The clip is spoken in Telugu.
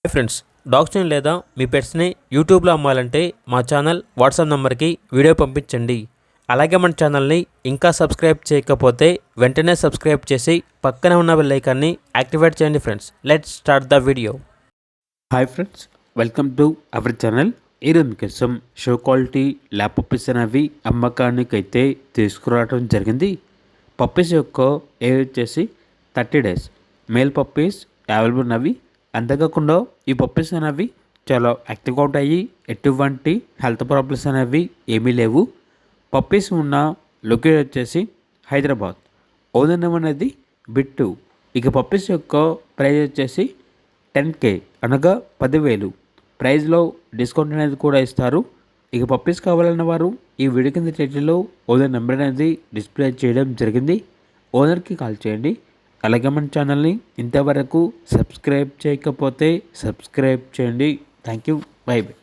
హాయ్ ఫ్రెండ్స్, డాగ్స్ని లేదా మీ పెట్స్ని యూట్యూబ్లో అమ్మాలంటే మా ఛానల్ వాట్సాప్ నెంబర్కి వీడియో పంపించండి. అలాగే మన ఛానల్ని ఇంకా సబ్స్క్రైబ్ చేయకపోతే వెంటనే సబ్స్క్రైబ్ చేసి పక్కనే ఉన్న బెల్ ఐకాన్ని యాక్టివేట్ చేయండి. Friends, let's start the video. Hi friends, welcome to our channel. ఈరోజు మీకోసం షో క్వాలిటీ ల్యాబ్ పప్పీస్ అనేవి అమ్మకానికి అయితే తీసుకురావడం జరిగింది. పప్పీస్ యొక్క ఏజ్ వచ్చేసి 30 days. మేల్ పప్పీస్ అవైలబుల్ ఉన్నవి. అంతేకాకుండా ఈ పప్పీస్ అనేవి చాలా యాక్టివ్గా ఉంటాయి. ఎటువంటి హెల్త్ ప్రాబ్లమ్స్ అనేవి ఏమీ లేవు. పప్పీస్ ఉన్న లొకేషన్ వచ్చేసి హైదరాబాద్. ఓనర్ నేమ్ అనేది బిట్టు. ఇక పప్పీస్ యొక్క ప్రైస్ వచ్చేసి 10K, అనగా 10,000. ప్రైస్లో డిస్కౌంట్ అనేది కూడా ఇస్తారు. ఇక పప్పీస్ కావాలన్న వారు ఈ వీడియో కింద టైటిల్లో ఓనర్ నెంబర్ అనేది డిస్ప్లే చేయడం జరిగింది. ఓనర్కి కాల్ చేయండి. అలాగే మన ఛానల్ని ఇంతవరకు సబ్స్క్రైబ్ చేయకపోతే సబ్స్క్రైబ్ చేయండి. Thank you. By by.